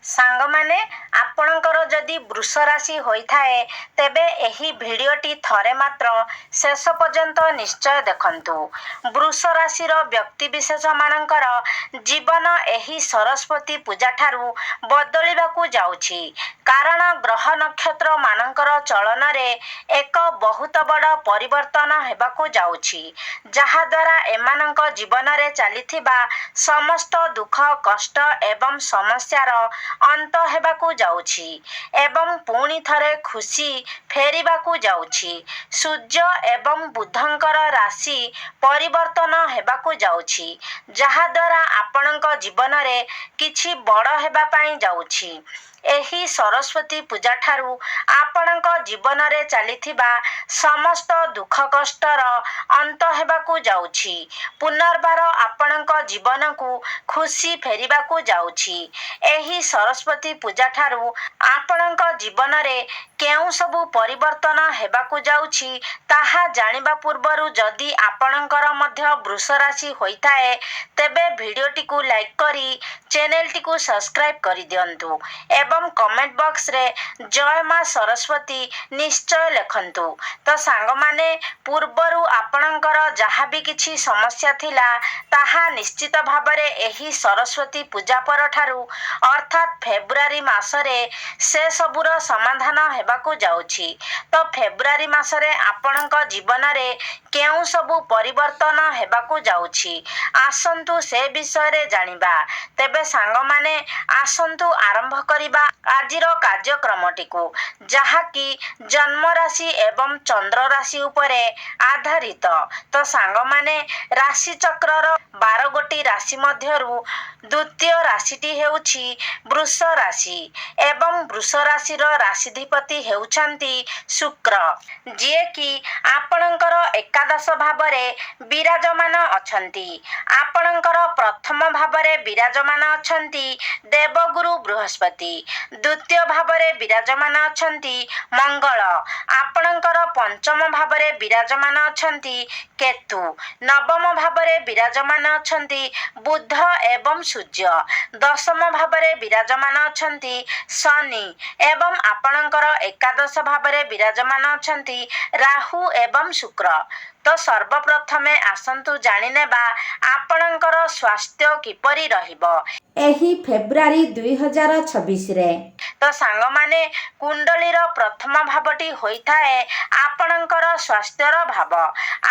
ସାଙ୍ଗମାନେ ଆପଣଙ୍କର ଯଦି ବୃଷ ରାଶି ହୋଇଥାଏ ତେବେ ଏହି ଭିଡ଼ିଓଟି ଥରେ ମାତ୍ର ଶେଷ ପର୍ଯ୍ୟନ୍ତ ନିଶ୍ଚୟ ଦେଖନ୍ତୁ। ବୃଷ ରାଶିର ବ୍ୟକ୍ତିବିଶେଷମାନଙ୍କର ଜୀବନ ଏହି ସରସ୍ୱତୀ ପୂଜାଠାରୁ ବଦଳିବାକୁ ଯାଉଛି। କାରଣ ଗ୍ରହ ନକ୍ଷତ୍ର ମାନଙ୍କର ଚଳନରେ ଏକ ବହୁତ ବଡ଼ ପରିବର୍ତ୍ତନ ହେବାକୁ ଯାଉଛି, ଯାହାଦ୍ୱାରା ଏମାନଙ୍କ ଜୀବନରେ ଚାଲିଥିବା ସମସ୍ତ ଦୁଃଖ କଷ୍ଟ ଏବଂ ସମସ୍ୟାର ଅନ୍ତ ହେବାକୁ ଯାଉଛି ଏବଂ ପୁଣି ଥରେ ଖୁସି ଫେରିବାକୁ ଯାଉଛି। ସୂର୍ଯ୍ୟ ଏବଂ ବୁଧଙ୍କର ରାଶି ପରିବର୍ତ୍ତନ ହେବାକୁ ଯାଉଛି, ଯାହାଦ୍ୱାରା ଆପଣଙ୍କ ଜୀବନରେ କିଛି ବଡ଼ ହେବା ପାଇଁ ଯାଉଛି। ଏହି ସରସ୍ୱତୀ ପୂଜାଠାରୁ ଆପଣଙ୍କ ଜୀବନରେ ଚାଲିଥିବା ସମସ୍ତ ଦୁଃଖ କଷ୍ଟର ଅନ୍ତ ହେବାକୁ ଯାଉଛି। ପୁନର୍ବାର ଆପଣଙ୍କ ଜୀବନକୁ ଖୁସି ଫେରିବାକୁ ଯାଉଛି। ଏହି ସରସ୍ୱତୀ ପୂଜାଠାରୁ ଆପଣଙ୍କ ଜୀବନରେ କେଉଁ ସବୁ ପରିବର୍ତ୍ତନ ହେବାକୁ ଯାଉଛି ତାହା ଜାଣିବା ପୂର୍ବରୁ ଯଦି ଆପଣଙ୍କର ମଧ୍ୟ ବୃଷ ରାଶି ହୋଇଥାଏ ତେବେ ଭିଡ଼ିଓଟିକୁ ଲାଇକ୍ କରି ଚ୍ୟାନେଲଟିକୁ ସବସ୍କ୍ରାଇବ୍ କରିଦିଅନ୍ତୁ ଏବଂ କମେଣ୍ଟ ବକ୍ସରେ ଜୟ ମା ସରସ୍ୱତୀ ନିଶ୍ଚୟ ଲେଖନ୍ତୁ। ତ ସାଙ୍ଗମାନେ, ପୂର୍ବରୁ ଆପଣଙ୍କର ଯାହା ବି କିଛି ସମସ୍ୟା ଥିଲା ତାହା ନିଶ୍ଚିତ ଭାବରେ ଏହି ସରସ୍ୱତୀ ପୂଜା ପରଠାରୁ ଅର୍ଥାତ୍ ଫେବୃଆରୀ ମାସରେ ସେ ସବୁର ସମାଧାନ ହେବାକୁ ଯାଉଛି। ତ ଫେବୃଆରୀ ମାସରେ ଆପଣଙ୍କ ଜୀବନରେ କେଉଁ ସବୁ ପରିବର୍ତ୍ତନ ହେବାକୁ ଯାଉଛି ଆସନ୍ତୁ ସେ ବିଷୟରେ ଜାଣିବା। ତେବେ ସାଙ୍ଗମାନେ ଆସନ୍ତୁ ଆରମ୍ଭ କରିବା ଆଜିର କାର୍ଯ୍ୟକ୍ରମଟିକୁ, ଯାହାକି ଜନ୍ମ ରାଶି ଏବଂ ଚନ୍ଦ୍ର ରାଶି ଉପରେ ଆଧାରିତ। ତ ସାଙ୍ଗମାନେ, ରାଶିଚକ୍ରର 12ଗୋଟି ରାଶି ମଧ୍ୟରୁ ଦ୍ୱିତୀୟ ରାଶିଟି ହେଉଛି ବୃଷ ରାଶି ଏବଂ ବୃଷ ରାଶିର ରାଶିଧିପତି ହେଉଛନ୍ତି ଶୁକ୍ର, ଯିଏକି ଆପଣଙ୍କର ଏକାଦଶ ଭାବରେ ବିରାଜମାନ ଅଛନ୍ତି। ଆପଣଙ୍କର ପ୍ରଥମ ଭାବରେ ବିରାଜମାନ ଅଛନ୍ତି ଦେବଗୁରୁ ବୃହସ୍ପତି, ଦ୍ୱିତୀୟ ଭାବରେ ବିରାଜମାନ ଅଛନ୍ତି ମଙ୍ଗଳ, ଆପଣଙ୍କର ପଞ୍ଚମ ଭାବରେ ବିରାଜମାନ ଅଛନ୍ତି କେତୁ, ନବମ ଭାବରେ ବିରାଜମାନ ଅଛନ୍ତି ବୁଧ ଏବଂ ସୂର୍ଯ୍ୟ, ଦଶମ ଭାବରେ ବିରାଜମାନ ଅଛନ୍ତି ଶନି ଏବଂ ଆପଣଙ୍କର ଏକାଦଶ ଭାବରେ ବିରାଜମାନ ଅଛନ୍ତି ରାହୁ ଏବଂ ଶୁକ୍ର। ତ ସର୍ବପ୍ରଥମେ ଆସନ୍ତୁ ଜାଣିନେବା ଆପଣଙ୍କର ସ୍ୱାସ୍ଥ୍ୟ କିପରି ରହିବ ଏହି ଫେବୃଆରୀ 2026ରେ। ତ ସାଙ୍ଗମାନେ, କୁଣ୍ଡଳୀର ପ୍ରଥମ ଭାବଟି ହୋଇଥାଏ ଆପଣଙ୍କର ସ୍ୱାସ୍ଥ୍ୟର ଭାବ,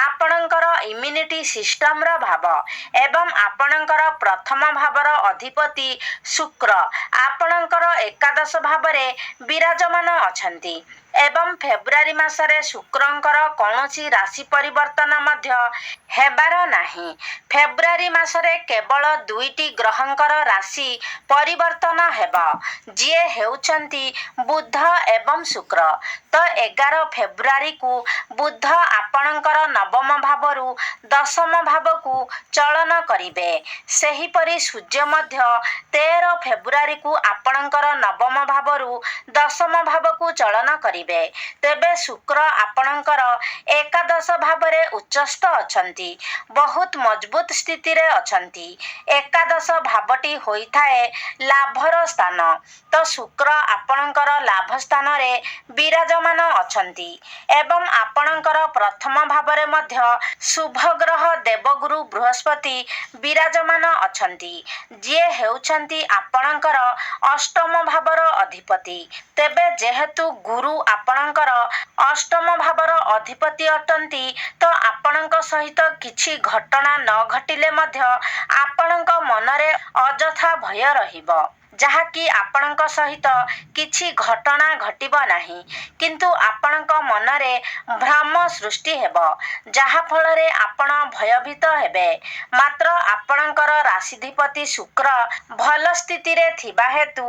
ଆପଣଙ୍କର ଇମ୍ୟୁନିଟି ସିଷ୍ଟମର ଭାବ ଏବଂ ଆପଣଙ୍କର ପ୍ରଥମ ଭାବର ଅଧିପତି ଶୁକ୍ର ଆପଣଙ୍କର ଏକାଦଶ ଭାବରେ ବିରାଜମାନ ଅଛନ୍ତି ଏବଂ ଫେବୃଆରୀ ମାସରେ ଶୁକ୍ରଙ୍କର କୌଣସି ରାଶି ପରିବର୍ତ୍ତନ ମଧ୍ୟ ହେବାର ନାହିଁ। ଫେବୃଆରୀ ମାସରେ କେବଳ ଦୁଇଟି ଗ୍ରହଙ୍କର ରାଶି ପରିବର୍ତ୍ତନ ହେବ, ଯିଏ ହେଉଛନ୍ତି ବୁଧ ଏବଂ ଶୁକ୍ର। ତ 11 ଫେବୃଆରୀକୁ ବୁଧ ଆପଣଙ୍କର ନବମ ଭାବରୁ ଦଶମ ଭାବକୁ ଚଳନ କରିବେ। ସେହିପରି ସୂର୍ଯ୍ୟ ମଧ୍ୟ 13 ଫେବୃଆରୀକୁ ଆପଣଙ୍କର ନବମ ଭାବରୁ ଦଶମ ଭାବକୁ ଚଳନ କରିବେ। ତେବେ ଶୁକ୍ର ଆପଣଙ୍କର ଏକାଦଶ ଭାବରେ ଉଚ୍ଚସ୍ଥ ଅଛନ୍ତି, ବହୁତ ମଜବୁତ ସ୍ଥିତିରେ ଅଛନ୍ତି। ଏକାଦଶ ଭାବଟି ହୋଇଥାଏ ଲାଭର ସ୍ଥାନ। ତ ଶୁକ୍ର ଆପଣଙ୍କର ଲାଭ ସ୍ଥାନରେ ବିରାଜମାନ ଅଛନ୍ତି ଏବଂ ଆପଣଙ୍କର ପ୍ରଥମ ଭାବରେ ମଧ୍ୟ ଶୁଭ ଗ୍ରହ ଦେବଗୁରୁ ବୃହସ୍ପତି ବିରାଜମାନ ଅଛନ୍ତି, ଯିଏ ହେଉଛନ୍ତି ଆପଣଙ୍କର ଅଷ୍ଟମ ଭାବର ଅଧିପତି। ତେବେ ଯେହେତୁ ଗୁରୁ ଆପଣଙ୍କର ଅଷ୍ଟମ ଭାବର ଅଧିପତି ଅଟନ୍ତି, ତ ଆପଣଙ୍କ ସହିତ କିଛି ଘଟଣା ନ ଘଟିଲେ ମଧ୍ୟ ଆପଣଙ୍କ ମନରେ ଅଯଥା ଭୟ ରହିବ, ଯାହାକି ଆପଣଙ୍କ ସହିତ କିଛି ଘଟଣା ଘଟିବ ନାହିଁ, କିନ୍ତୁ ଆପଣଙ୍କ ମନରେ ଭ୍ରମ ସୃଷ୍ଟି ହେବ, ଯାହାଫଳରେ ଆପଣ ଭୟଭୀତ ହେବେ। ମାତ୍ର ଆପଣଙ୍କର ରାଶିଧିପତି ଶୁକ୍ର ଭଲ ସ୍ଥିତିରେ ଥିବା ହେତୁ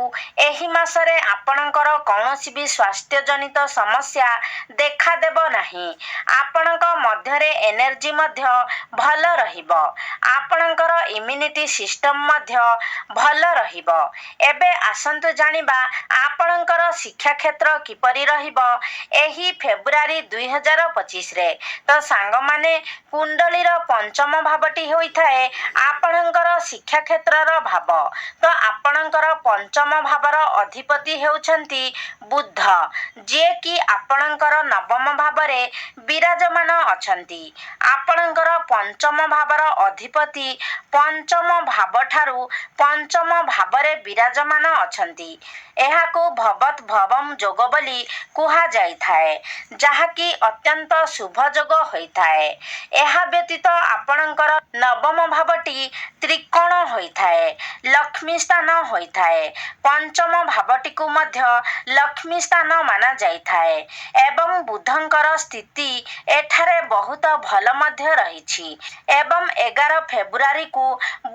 ଏହି ମାସରେ ଆପଣଙ୍କର କୌଣସି ବି ସ୍ୱାସ୍ଥ୍ୟଜନିତ ସମସ୍ୟା ଦେଖାଦେବ ନାହିଁ। ଆପଣଙ୍କ ମଧ୍ୟରେ ଏନର୍ଜି ମଧ୍ୟ ଭଲ ରହିବ, ଆପଣଙ୍କର ଇମ୍ୟୁନିଟି ସିଷ୍ଟମ ମଧ୍ୟ ଭଲ ରହିବ ଏବେ ଆସନ୍ତୁ ଜାଣିବା ଆପଣଙ୍କର ଶିକ୍ଷା କ୍ଷେତ୍ର କିପରି ରହିବ ଏହି ଫେବୃଆରୀ 2025ରେ। ତ ସାଙ୍ଗମାନେ କୁଣ୍ଡଳୀର ପଞ୍ଚମ ଭାବଟି ହୋଇଥାଏ ଆପଣଙ୍କର ଶିକ୍ଷା କ୍ଷେତ୍ରର ଭାବ। ତ ଆପଣଙ୍କର ପଞ୍ଚମ ଭାବର ଅଧିପତି ହେଉଛନ୍ତି ବୁଧ, ଯିଏକି ଆପଣଙ୍କର ନବମ ଭାବରେ ବିରାଜମାନ ଅଛନ୍ତି। ଆପଣଙ୍କର ପଞ୍ଚମ ଭାବର ଅଧିପତି ପଞ୍ଚମ ଭାବଠାରୁ ପଞ୍ଚମ ଭାବରେ ବିରାଜମାନ ଅଛନ୍ତି। ଏହାକୁ ଭବତ୍ ଭବମ୍ ଯୋଗ ବୋଲି କୁହାଯାଇଥାଏ, ଯାହାକି ଅତ୍ୟନ୍ତ ଶୁଭ ଯୋଗ ହୋଇଥାଏ। ଏହା ବ୍ୟତୀତ ଆପଣଙ୍କର ନବମ ଭାବଟି ତ୍ରିକୋଣ ହୋଇଥାଏ, ଲକ୍ଷ୍ମୀ ସ୍ଥାନ ହୋଇଥାଏ। ପଞ୍ଚମ ଭାବଟିକୁ ମଧ୍ୟ ଲକ୍ଷ୍ମୀ ସ୍ଥାନ ମାନାଯାଇଥାଏ ଏବଂ ବୁଧଙ୍କର ସ୍ଥିତି ଏଠାରେ ବହୁତ ଭଲ ମଧ୍ୟ ରହିଛି। ଏବଂ 11 ଫେବୃଆରୀକୁ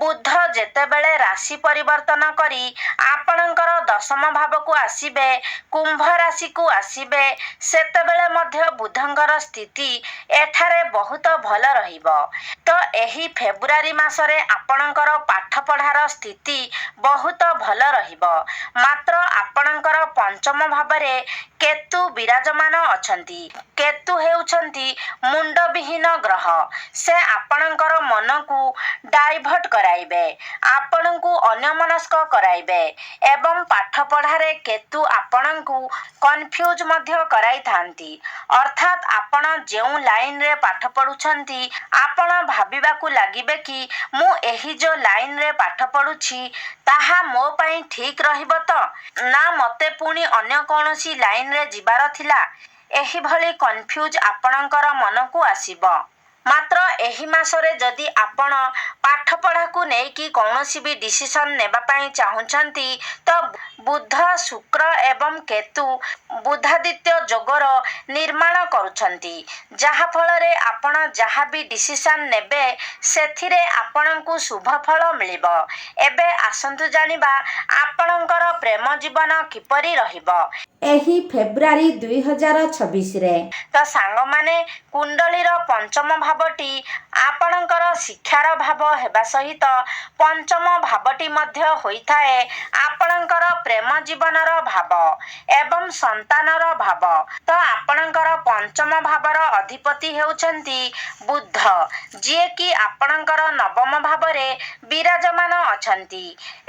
ବୁଧ ଯେତେବେଳେ ରାଶି ପରିବର୍ତ୍ତନ କରି ଆପଣଙ୍କର ଦଶମ ଭାବକୁ ଆସିବେ, କୁମ୍ଭ ରାଶିକୁ ଆସିବେ, ସେତେବେଳେ ମଧ୍ୟ ବୁଧଙ୍କର ସ୍ଥିତି ଏଠାରେ ବହୁତ ଭଲ ରହିବ। ତ ଏହି ଫେବୃଆରୀ ମାସରେ ଆପଣଙ୍କର ପାଠପଢ଼ାର ସ୍ଥିତି ବହୁତ ଭଲ ରହିବ। ମାତ୍ର ଆପଣଙ୍କର ପଞ୍ଚମ ଭାବରେ କେତୁ ବିରାଜମାନ ଅଛନ୍ତି। କେତୁ ହେଉଛନ୍ତି ମୁଣ୍ଡବିହୀନ ଗ୍ରହ। ସେ ଆପଣଙ୍କର ମନକୁ ଡାଇଭର୍ଟ କରାଇବେ, ଆପଣଙ୍କୁ ଅନ୍ୟମନସ୍କ କରାଇବେ ଏବଂ ପାଠପଢ଼ାରେ କେତୁ ଆପଣଙ୍କୁ କନଫ୍ୟୁଜ୍ ମଧ୍ୟ କରାଇଥାନ୍ତି। ଅର୍ଥାତ୍ ଆପଣ ଯେଉଁ ଲାଇନରେ ପାଠ ପଢ଼ୁଛନ୍ତି ଆପଣ ଭାବିବାକୁ ଲାଗିବେ କି ମୁଁ ଏହି ଯେଉଁ ଲାଇନରେ ପାଠ ପଢ଼ୁଛି ତାହା ମୋ ପାଇଁ ଠିକ୍ ରହିବ ତ, ନା ମୋତେ ପୁଣି ଅନ୍ୟ କୌଣସି ଲାଇନରେ ଯିବାର ଥିଲା। ଏହିଭଳି କନଫ୍ୟୁଜ୍ ଆପଣଙ୍କର ମନକୁ ଆସିବ। ମାତ୍ର ଏହି ମାସରେ ଯଦି ଆପଣ ପାଠପଢ଼ାକୁ ନେଇକି କୌଣସି ବି ଡିସିସନ୍ ନେବା ପାଇଁ ଚାହୁଁଛନ୍ତି ତ ବୁଧ, ଶୁକ୍ର ଏବଂ କେତୁ ବୁଧାଦିତ୍ୟ ଯୋଗର ନିର୍ମାଣ କରୁଛନ୍ତି, ଯାହାଫଳରେ ଆପଣ ଯାହା ବି ଡିସିସନ୍ ନେବେ ସେଥିରେ ଆପଣଙ୍କୁ ଶୁଭ ଫଳ ମିଳିବ। ଏବେ ଆସନ୍ତୁ ଜାଣିବା ଆପଣଙ୍କର ପ୍ରେମ ଜୀବନ କିପରି ରହିବ ଏହି ଫେବୃଆରୀ 2026ରେ। ତ ସାଙ୍ଗମାନେ କୁଣ୍ଡଳୀର ପଞ୍ଚମ ଭାବଟି ଆପଣଙ୍କର ଶିକ୍ଷାର ଭାବ ହେବା ସହିତ ପଞ୍ଚମ ଭାବଟି ମଧ୍ୟ ହୋଇଥାଏ ଆପଣଙ୍କର ପ୍ରେମ ଜୀବନର ଭାବ ଏବଂ ସନ୍ତାନର ଭାବ। ତ ଆପଣଙ୍କର ପଞ୍ଚମ ଭାବର ଅଧିପତି ହେଉଛନ୍ତି ବୁଧ, ଯିଏକି ଆପଣଙ୍କର ନବମ ଭାବରେ ବିରାଜମାନ ଅଛନ୍ତି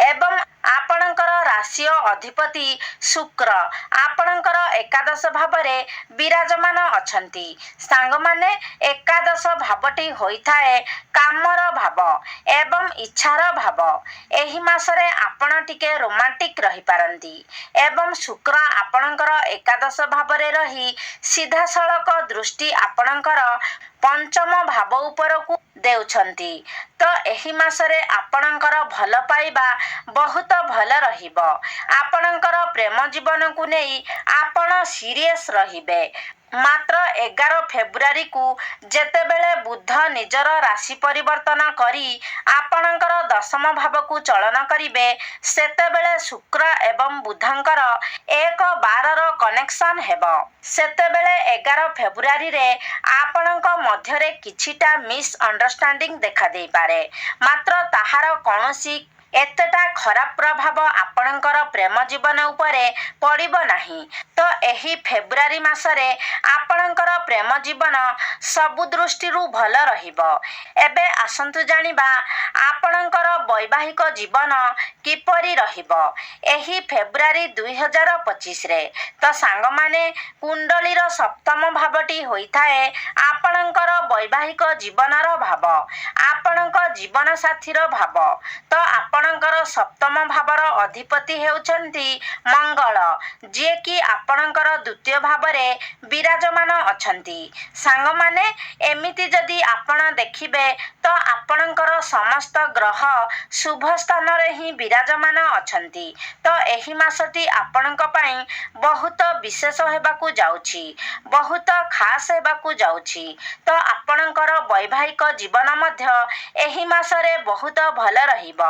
ଏବଂ ଆପଣଙ୍କର ରାଶିର ଅଧିପତି ଶୁକ୍ର ଆପଣଙ୍କର ଏକାଦଶ ଭାବରେ ବିରାଜମାନ ଅଛନ୍ତି। ସାଙ୍ଗମାନେ ଏକାଦଶ ଭାବଟି ହୋଇଥାଏ କାମର ଭାବ ଏବଂ ଇଚ୍ଛାର ଭାବ। ଏହି ମାସରେ ଆପଣ ଟିକେ ରୋମାଣ୍ଟିକ୍ ରହିପାରନ୍ତି ଏବଂ ଶୁକ୍ର ଆପଣଙ୍କର ଏକାଦଶ ଭାବରେ ରହି ସିଧାସଳଖ ଦୃଷ୍ଟି ଆପଣଙ୍କର ପଞ୍ଚମ ଭାବ ଉପରକୁ ଦେଉଛନ୍ତି। ତ ଏହି ମାସରେ ଆପଣଙ୍କର ଭଲ ପାଇବା ବହୁତ ଭଲ ରହିବ। ଆପଣଙ୍କର ପ୍ରେମ ଜୀବନକୁ ନେଇ ଆପଣ ସିରିୟସ୍ ରହିବେ। ମାତ୍ର 11 ଫେବୃଆରୀକୁ ଯେତେବେଳେ ବୁଧ ନିଜର ରାଶି ପରିବର୍ତ୍ତନ କରି ଆପଣଙ୍କର ଦଶମ ଭାବକୁ ଚଳନ କରିବେ, ସେତେବେଳେ ଶୁକ୍ର ଏବଂ ବୁଧଙ୍କର 1-12ର କନେକ୍ସନ୍ ହେବ। ସେତେବେଳେ 11 ଫେବୃଆରୀରେ ଆପଣଙ୍କ ମଧ୍ୟରେ କିଛିଟା ମିସ୍ ଅଣ୍ଡରଷ୍ଟାଣ୍ଡିଂ ଦେଖାଦେଇପାରେ, ମାତ୍ର ତାହାର କୌଣସି ଏତେଟା ଖରାପ ପ୍ରଭାବ ଆପଣଙ୍କର ପ୍ରେମ ଜୀବନ ଉପରେ ପଡ଼ିବ ନାହିଁ। ତ ଏହି ଫେବୃଆରୀ ମାସରେ ଆପଣଙ୍କର ପ୍ରେମ ଜୀବନ ସବୁ ଦୃଷ୍ଟିରୁ ଭଲ ରହିବ। ଏବେ ଆସନ୍ତୁ ଜାଣିବା ଆପଣଙ୍କର ବୈବାହିକ ଜୀବନ କିପରି ରହିବ ଏହି ଫେବୃଆରୀ 2025ରେ। ତ ସାଙ୍ଗମାନେ କୁଣ୍ଡଳୀର ସପ୍ତମ ଭାବଟି ହୋଇଥାଏ ଆପଣଙ୍କର ବୈବାହିକ ଜୀବନର ଭାବ, ଆପଣଙ୍କ ଜୀବନ ସାଥୀର ଭାବ। ତ ଆପଣଙ୍କର ସପ୍ତମ ଭାବର ଅଧିପତି ହେଉଛନ୍ତି ମଙ୍ଗଳ, ଯିଏକି ଆପଣଙ୍କର ଦ୍ୱିତୀୟ ଭାବରେ ବିରାଜମାନ ଅଛନ୍ତି। ସାଙ୍ଗମାନେ ଏମିତି ଯଦି ଆପଣ ଦେଖିବେ ତ ଆପଣଙ୍କର ସମସ୍ତ ଗ୍ରହ ଶୁଭ ସ୍ଥାନରେ ହିଁ ବିରାଜମାନ ଅଛନ୍ତି। ତ ଏହି ମାସଟି ଆପଣଙ୍କ ପାଇଁ ବହୁତ ବିଶେଷ ହେବାକୁ ଯାଉଛି, ବହୁତ ଖାସ୍ ହେବାକୁ ଯାଉଛି। ତ ଆପଣଙ୍କର ବୈବାହିକ ଜୀବନ ମଧ୍ୟ ଏହି ମାସରେ ବହୁତ ଭଲ ରହିବ,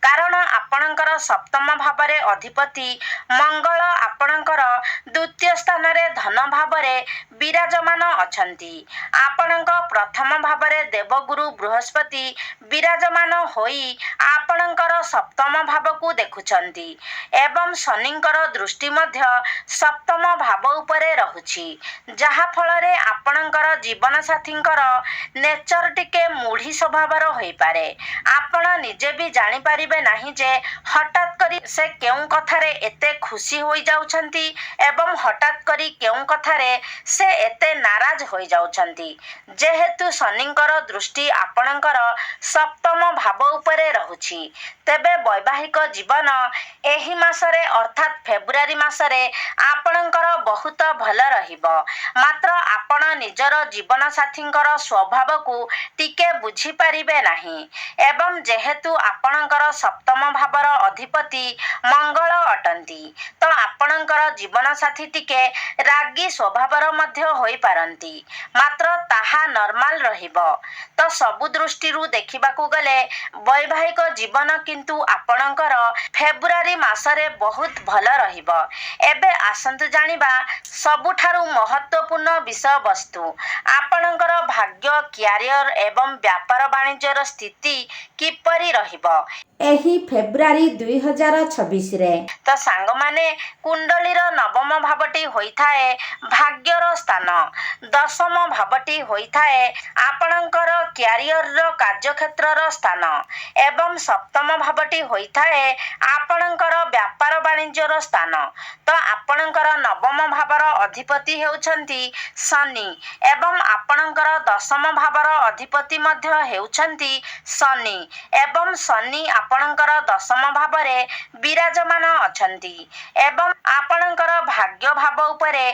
କାରଣ ଆପଣଙ୍କର ସପ୍ତମ ଭାବରେ ଅଧିପତି ମଙ୍ଗଳ ଆପଣଙ୍କର ଦ୍ୱିତୀୟ ସ୍ଥାନରେ ଧନ ଭାବରେ ବିରାଜମାନ ଅଛନ୍ତି। ଆପଣଙ୍କ ପ୍ରଥମ ଭାବରେ ଦେବଗୁରୁ ବୃହସ୍ପତି ବିରାଜମାନ ହୋଇ ଆପଣଙ୍କର ସପ୍ତମ ଭାବକୁ ଦେଖୁଛନ୍ତି ଏବଂ ଶନିଙ୍କର ଦୃଷ୍ଟି ମଧ୍ୟ ସପ୍ତମ ଭାବ ଉପରେ ରହୁଛି, ଯାହା ଫଳରେ ଆପଣଙ୍କର ଜୀବନସାଥୀଙ୍କର ନେଚର ଟିକେ ମୁଢ଼ି ସ୍ୱଭାବର ହୋଇପାରେ। ଆପଣ ନିଜେ ବି ଜାଣିପାରିବେ ନାହିଁ ଯେ ହଠାତ୍ କରି ସେ କେଉଁ କଥାରେ ଏତେ ଖୁସି ହୋଇଯାଉଛନ୍ତି ଏବଂ ହଠାତ୍ କରି କେଉଁ କଥାରେ ସେ ଏତେ ନାରାଜ ହୋଇଯାଉଛନ୍ତି। ଯେହେତୁ ଶନିଙ୍କର ଦୃଷ୍ଟି ଆପଣଙ୍କର ସପ୍ତମ ଭାବ ଉପରେ ରହୁଛି, ତେବେ ବୈବାହିକ ଜୀବନ ଏହି ମାସରେ ଅର୍ଥାତ୍ ଫେବୃଆରୀ ମାସରେ ଆପଣଙ୍କର ବହୁତ ଭଲ ରହିବ। ମାତ୍ର ଆପଣ ନିଜର ଜୀବନସାଥୀଙ୍କର ସ୍ୱଭାବକୁ ଟିକେ ବୁଝିପାରିବେ ନାହିଁ ଏବଂ ଯେହେତୁ ଆପଣଙ୍କର ସପ୍ତମ ଭାବର ଅଧିପତି ମଙ୍ଗଳ ଅଟନ୍ତି, ତ ଆପଣଙ୍କର ଜୀବନସାଥୀ ଟିକେ ରାଗି ସ୍ୱଭାବର ମଧ୍ୟ ହୋଇପାରନ୍ତି। ମାତ୍ର ତାହା ନର୍ମାଲ ରହିବ। ତ ସବୁ ଦୃଷ୍ଟିରୁ ଦେଖିବାକୁ ଗଲେ ବୈବାହିକ ଜୀବନ କିନ୍ତୁ ଆପଣଙ୍କର ଫେବୃଆରୀ ମାସରେ ବହୁତ ଭଲ ରହିବ। ଏବେ ଆସନ୍ତୁ ଜାଣିବା ସବୁଠାରୁ ମହତ୍ତ୍ୱପୂର୍ଣ୍ଣ ବିଷୟବସ୍ତୁ, ଆପଣଙ୍କର ଭାଗ୍ୟ, କ୍ୟାରିୟର ଏବଂ ବ୍ୟାପାର ବାଣିଜ୍ୟର ସ୍ଥିତି କିପରି ରହିବ ଏହି ଫେବୃଆରୀ 2026ରେ। ତ ସାଙ୍ଗମାନେ, କୁଣ୍ଡଳୀର ନବମ ଭାବଟି ହୋଇଥାଏ ଭାଗ୍ୟର ସ୍ଥାନ, ଦଶମ ଭାବଟି ହୋଇଥାଏ ଆପଣଙ୍କର କ୍ୟାରିୟରର କାର୍ଯ୍ୟକ୍ଷେତ୍ରର ସ୍ଥାନ ଏବଂ ସପ୍ତମ ଭାବଟି ହୋଇଥାଏ ଆପଣଙ୍କର ବ୍ୟାପାର ବାଣିଜ୍ୟର ସ୍ଥାନ। ତ ଆପଣଙ୍କର ନବମ ଭାବର ଅଧିପତି ହେଉଛନ୍ତି ଶନି ଏବଂ ଆପଣଙ୍କର ଦଶମ ଭାବର ଅଧିପତି ମଧ୍ୟ ହେଉଛନ୍ତି ଶନି ଏବଂ ଶନି ଆପଣଙ୍କର ଦଶମ ଭାବରେ ବିରାଜମାନ ଅଛନ୍ତି ଏବଂ ଆପଣଙ୍କର ଭାଗ୍ୟ ଭାବ ଉପରେ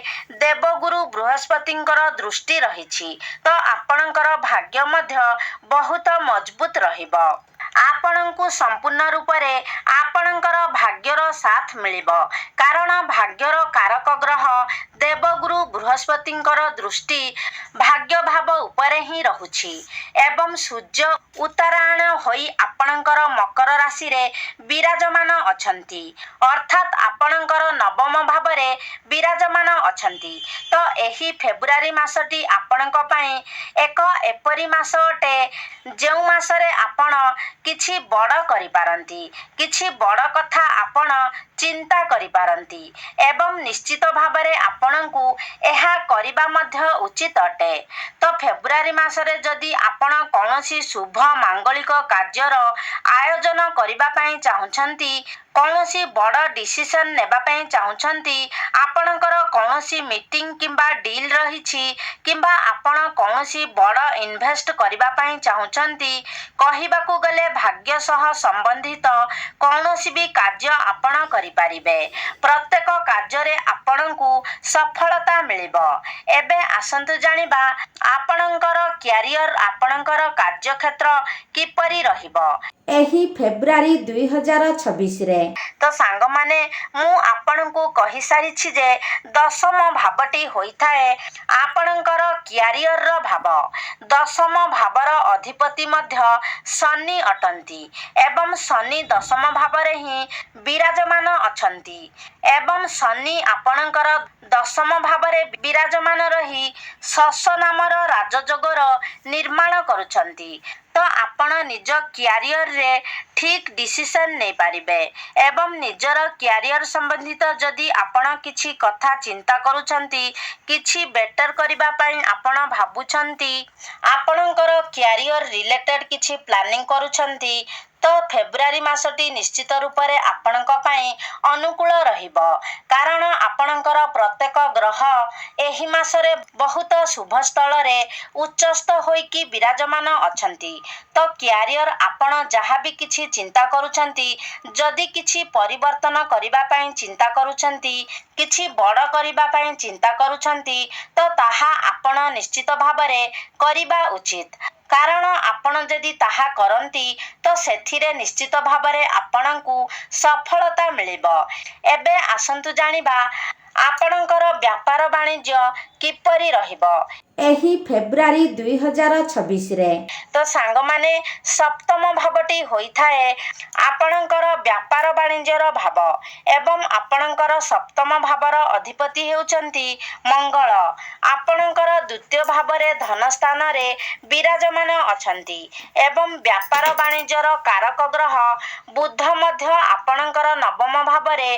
ଦେବଗୁରୁ ବୃହସ୍ପତିଙ୍କର ଦୃଷ୍ଟି ରହିଛି। ତ ଆପଣଙ୍କର ଭାଗ୍ୟ ମଧ୍ୟ ବହୁତ ମଜବୁତ ରହିବ। ଆପଣଙ୍କୁ ସମ୍ପୂର୍ଣ୍ଣ ରୂପରେ ଆପଣଙ୍କର ଭାଗ୍ୟର ସାଥ ମିଳିବ, କାରଣ ଭାଗ୍ୟର କାରକ ଗ୍ରହ ଦେବଗୁରୁ ବୃହସ୍ପତିଙ୍କର ଦୃଷ୍ଟି ଭାଗ୍ୟ ଭାବ ଉପରେ ହିଁ ରହୁଛି ଏବଂ ସୂର୍ଯ୍ୟ ଉତ୍ତରାୟଣ ହୋଇ ଆପଣଙ୍କର ମକର ରାଶିରେ ବିରାଜମାନ ଅଛନ୍ତି, ଅର୍ଥାତ୍ ଆପଣଙ୍କର ନବମ ଭାବରେ ବିରାଜମାନ ଅଛନ୍ତି। ତ ଏହି ଫେବୃଆରୀ ମାସଟି ଆପଣଙ୍କ ପାଇଁ ଏକ ଏପରି ମାସ ଅଟେ ଯେଉଁ ମାସରେ ଆପଣ କିଛି ବଡ଼ କରିପାରନ୍ତି, କିଛି ବଡ଼ କଥା ଆପଣ ଚିନ୍ତା କରିପାରନ୍ତି ଏବଂ ନିଶ୍ଚିତ ଭାବରେ ଆପଣଙ୍କୁ ଏହା କରିବା ମଧ୍ୟ ଉଚିତ ଅଟେ। ତ ଫେବୃଆରୀ ମାସରେ ଯଦି ଆପଣ କୌଣସି ଶୁଭ ମାଙ୍ଗଳିକ କାର୍ଯ୍ୟର ଆୟୋଜନ କରିବା ପାଇଁ ଚାହୁଁଛନ୍ତି, କୌଣସି ବଡ଼ ଡିସିସନ୍ ନେବା ପାଇଁ ଚାହୁଁଛନ୍ତି, ଆପଣଙ୍କର କୌଣସି ମିଟିଂ କିମ୍ବା ଡିଲ୍ ରହିଛି କିମ୍ବା ଆପଣ କୌଣସି ବଡ଼ ଇନଭେଷ୍ଟ କରିବା ପାଇଁ ଚାହୁଁଛନ୍ତି, କହିବାକୁ ଗଲେ ଭାଗ୍ୟ ସହ ସମ୍ବନ୍ଧିତ କୌଣସି ବି କାର୍ଯ୍ୟ ଆପଣ କରିପାରିବେ। ପ୍ରତ୍ୟେକ କାର୍ଯ୍ୟରେ ଆପଣଙ୍କୁ ସଫଳତା ମିଳିବ। ଏବେ ଆସନ୍ତୁ ଜାଣିବା ଆପଣଙ୍କର କ୍ୟାରିୟର, ଆପଣଙ୍କର କାର୍ଯ୍ୟକ୍ଷେତ୍ର କିପରି ରହିବ ଏହି ଫେବୃଆରୀ 2026ରେ। ତ ସାଙ୍ଗମାନେ, ମୁଁ ଆପଣଙ୍କୁ କହିସାରିଛି ଯେ ଦଶମ ଭାବଟି ହୋଇଥାଏ ଆପଣଙ୍କର କ୍ୟାରିୟରର ଭାବ। ଦଶମ ଭାବର ଅଧିପତି ମଧ୍ୟ ଶନି ଅଟନ୍ତି ଏବଂ ଶନି ଦଶମ ଭାବରେ ହିଁ ବିରାଜମାନ ଅଛନ୍ତି ଏବଂ ଶନି ଆପଣଙ୍କର ଦଶମ ଭାବରେ ବିରାଜମାନ ରହି ଶଶ ନାମର ରାଜଯୋଗର ନିର୍ମାଣ କରୁଛନ୍ତି। ତ ଆପଣ ନିଜ କ୍ୟାରିୟରରେ ଠିକ୍ ଡିସିସନ୍ ନେଇପାରିବେ ଏବଂ ନିଜର କ୍ୟାରିୟର ସମ୍ବନ୍ଧିତ ଯଦି ଆପଣ କିଛି କଥା ଚିନ୍ତା କରୁଛନ୍ତି, କିଛି ବେଟର କରିବା ପାଇଁ ଆପଣ ଭାବୁଛନ୍ତି, ଆପଣଙ୍କର କ୍ୟାରିୟର ରିଲେଟେଡ୍ କିଛି ପ୍ଲାନିଂ କରୁଛନ୍ତି, ତ ଫେବୃଆରୀ ମାସଟି ନିଶ୍ଚିତ ରୂପରେ ଆପଣଙ୍କ ପାଇଁ ଅନୁକୂଳ ରହିବ, କାରଣ ଆପଣଙ୍କର ପ୍ରତ୍ୟେକ ଗ୍ରହ ଏହି ମାସରେ ବହୁତ ଶୁଭ ସ୍ଥଳରେ ଉଚ୍ଚସ୍ଥ ହୋଇକି ବିରାଜମାନ ଅଛନ୍ତି। ତ କ୍ୟାରିୟର ଆପଣ ଯାହା ବି କିଛି ଚିନ୍ତା କରୁଛନ୍ତି, ଯଦି କିଛି ପରିବର୍ତ୍ତନ କରିବା ପାଇଁ ଚିନ୍ତା କରୁଛନ୍ତି, କିଛି ବଡ଼ କରିବା ପାଇଁ ଚିନ୍ତା କରୁଛନ୍ତି, ତ ତାହା ଆପଣ ନିଶ୍ଚିତ ଭାବରେ କରିବା ଉଚିତ, କାରଣ ଆପଣ ଯଦି ତାହା କରନ୍ତି ତ ସେଥିରେ ନିଶ୍ଚିତ ଭାବରେ ଆପଣଙ୍କୁ ସଫଳତା ମିଳିବ। ଏବେ ଆସନ୍ତୁ ଜାଣିବା ଆପଣଙ୍କର ବ୍ୟାପାର ବାଣିଜ୍ୟ କିପରି ରହିବ ଏହି ଫେବୃଆରୀ 2026ରେ। ତ ସାଙ୍ଗମାନେ ସପ୍ତମ ଭାବଟି ହୋଇଥାଏ ଆପଣଙ୍କର ବ୍ୟାପାର ବାଣିଜ୍ୟର ଭାବ ଏବଂ ଆପଣଙ୍କର ସପ୍ତମ ଭାବର ଅଧିପତି ହେଉଛନ୍ତି ମଙ୍ଗଳ। ଆପଣଙ୍କର ଦ୍ୱିତୀୟ ଭାବରେ ଧନ ସ୍ଥାନରେ ବିରାଜମାନ ଅଛନ୍ତି ଏବଂ ବ୍ୟାପାର ବାଣିଜ୍ୟର କାରକ ଗ୍ରହ ବୁଧ ମଧ୍ୟ ଆପଣଙ୍କର ନବମ ଭାବରେ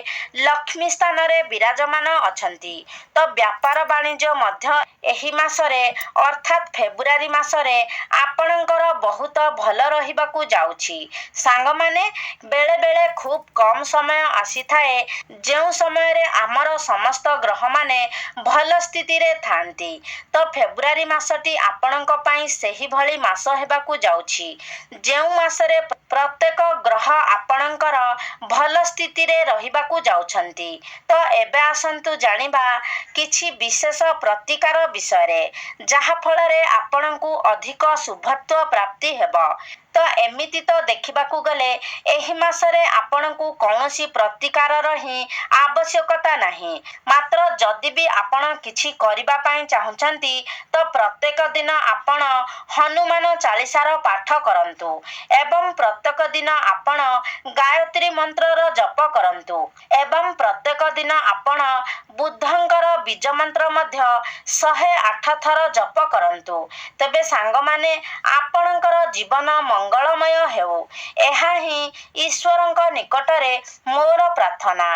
ଲକ୍ଷ୍ମୀ ସ୍ଥାନରେ ବିରାଜମାନ ଅଛନ୍ତି। ତ ବ୍ୟାପାର ବାଣିଜ୍ୟ ମଧ୍ୟ ଏହି ମାସରେ ଅର୍ଥାତ୍ ଫେବୃଆରୀ ମାସରେ ଆପଣଙ୍କର ବହୁତ ଭଲ ରହିବାକୁ ଯାଉଛି। ସାଙ୍ଗମାନେ ବେଳେବେଳେ ଖୁବ୍ କମ୍ ସମୟ ଆସିଥାଏ ଯେଉଁ ସମୟରେ ଆମର ସମସ୍ତ ଗ୍ରହମାନେ ଭଲ ସ୍ଥିତିରେ ଥାଆନ୍ତି। ତ ଫେବୃଆରୀ ମାସଟି ଆପଣଙ୍କ ପାଇଁ ସେହିଭଳି ମାସ ହେବାକୁ ଯାଉଛି ଯେଉଁ ମାସରେ ପ୍ରତ୍ୟେକ ଗ୍ରହ ଆପଣଙ୍କର ଭଲ ସ୍ଥିତିରେ ରହିବାକୁ ଯାଉଛନ୍ତି। ତ ଏବେ ଆସନ୍ତୁ ଜାଣିବା କିଛି ବିଶେଷ ପ୍ରତିକାର ବିଷୟରେ ଯାହାଫଳରେ ଆପଣଙ୍କୁ ଅଧିକ ଶୁଭତ୍ୱ ପ୍ରାପ୍ତି ହେବ। ତ ଏମିତି ତ ଦେଖିବାକୁ ଗଲେ ଏହି ମାସରେ ଆପଣଙ୍କୁ କୌଣସି ପ୍ରତିକାରର ହିଁ ଆବଶ୍ୟକତା ନାହିଁ। ମାତ୍ର ଯଦି ବି ଆପଣ କିଛି କରିବା ପାଇଁ ଚାହୁଁଛନ୍ତି ତ ପ୍ରତ୍ୟେକ ଦିନ ଆପଣ ହନୁମାନ ଚାଳିଶାର ପାଠ କରନ୍ତୁ ଏବଂ ପ୍ରତ୍ୟେକ ଦିନ ଆପଣ ଗାୟତ୍ରୀ ମନ୍ତ୍ରର ଜପ କରନ୍ତୁ ଏବଂ ପ୍ରତ୍ୟେକ ଦିନ ଆପଣ ବୁଦ୍ଧଙ୍କର ବୀଜ ମନ୍ତ୍ର ମଧ୍ୟ 108 ଥର ଜପ କରନ୍ତୁ। ତେବେ ସାଙ୍ଗମାନେ ଆପଣଙ୍କର ଜୀବନ ମଙ୍ଗଳମୟ ହେଉ ଏହା ହିଁ ଈଶ୍ୱରଙ୍କ ନିକଟରେ ମୋର ପ୍ରାର୍ଥନା।